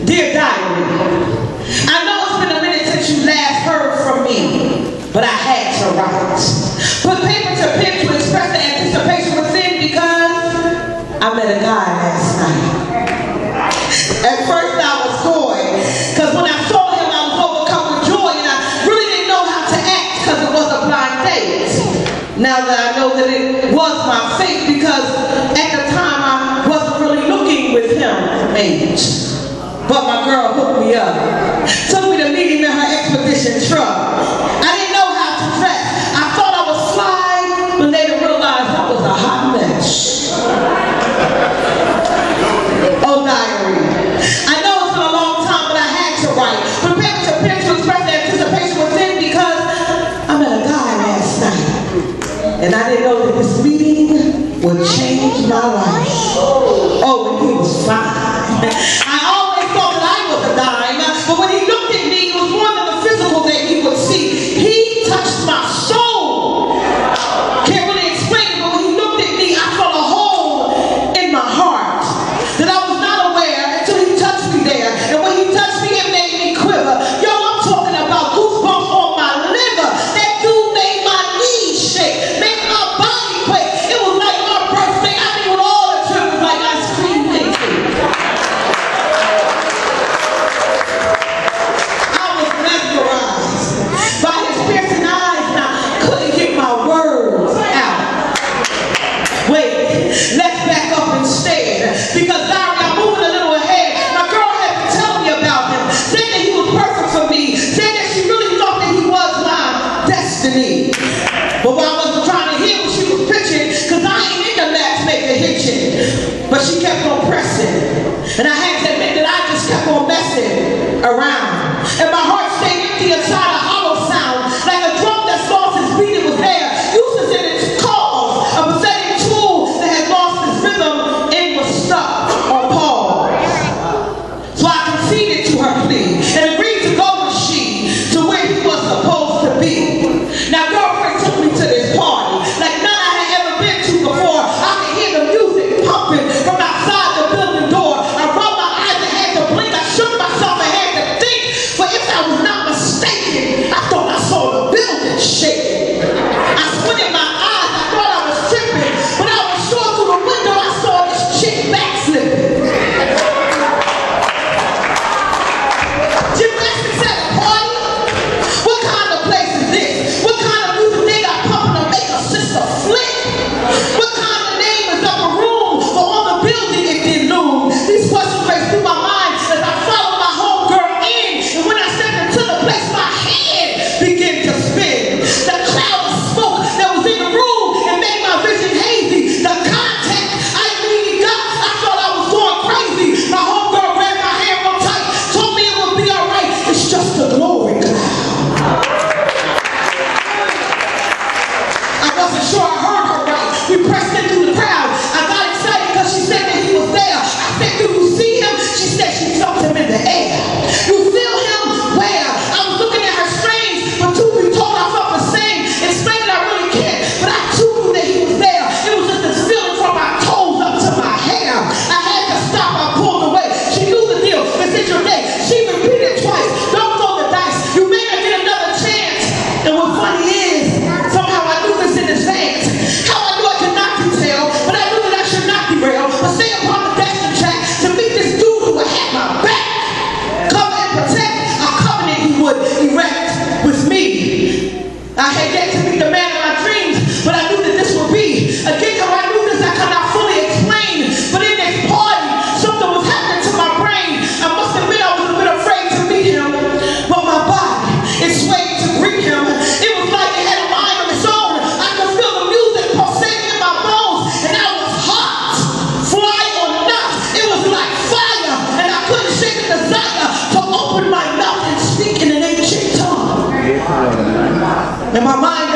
Dear Diary, I know it's been a minute since you last heard from me, but I had to write. Put paper to pen to express the anticipation within because I met a guy last night. At first I was coy, because when I saw him I was overcome with joy and I really didn't know how to act because it was a blind date. Now that I know that it was my fate because at the time I wasn't really looking with him, age. But my girl hooked me up. Took me to meet him in her expedition truck. I didn't know how to dress. I thought I was fly, but later realized I was a hot mess. Oh, Diary. I know it's been a long time, but I had to write. Prepare to pen to express the anticipation within because I met a guy last night. And I didn't know that this meeting would change my life. Oh, and he was fine. I always thought that I was a dime, but when he looked at me, it was more than the physical that he would see. He touched my soul. Can't really explain it, but when he looked at me, I felt a hole in my heart that I was not aware until he touched me there. And when he touched me, it made me quiver. Yo, I'm talking about goosebumps on my liver. That dude made my knees shake, made my body quake. It was like my birthday. I mean, with all the trip was like ice cream cake. Let's back up instead, because Diary, I'm moving a little ahead. My girl had been telling me about him, saying that he was perfect for me, saying that she really thought that he was my destiny. But while I wasn't trying to hear what she was pitching, because I ain't into matchmaker hitching, but she kept on pressing, and I had to admit that I just kept on messing around, and my heart stayed empty inside a hollow sound, like a drum that's lost its beat. It was there, useless in its cause, a pathetic tool that had lost its rhythm and was stuck on pause. So I conceded to her plea and agreed to go with she to where he was supposed to be. Now girlfriend took me to this party like none I had ever been to before. I could hear the music pumping from outside the building door. I rubbed my eyes and had to blink. I shook myself and had to think. But if I was not mistaken, I thought I saw the building shaking. I squinted my eyes. I thought I was tripping, but I was sure through the window I saw this chick backflipping. Gymnastics at a party? What kind of place is this? What kind of music they got pumping to make a sister flip? What kind of name is up a room for all the building it did loom? These questions raced through my mind as I followed my homegirl in, and when I stepped into the place, my head began to spin. The cloud of smoke that was in the room and made my vision hazy. The contact I immediately got, I thought I was going crazy. My homegirl grabbed my hand real tight, told me it would be alright. It's just a glory cloud. I wasn't sure I heard her right. We pressed into the crowd. I got excited because she said that he was there. I said, do you see him? She said she felt him in the air. You feel him? Where? I was looking at her strange, but truth be told, I felt the same. Explain it, I really can't, but I too knew that he was there. It was just this feeling from my toes up to my hair. I had to stop. I pulled away. She knew the deal. This is your day. She repeated twice. Don't throw the dice. You may not get another chance. And what funny is, somehow I knew this in advance. How I knew I could not detail, but I knew that I should not derail, but stay upon the destined track to meet this dude who would have my back. Cover and protect, a covenant he would erect with me. I had yet to meet the man of my dreams, but I knew that this would be. Again, how I knew this, I could not fully explain, but in this party, something was happening to my brain. I must admit I was a bit afraid to meet him, but my body, it swayed to greet him. It was like it had a mind of its own. I could feel the music pulsating in my bones, and I was hot, fly or not. It was like fire, and I couldn't shake the desire to open my mouth and speak in an ancient tongue. And my mind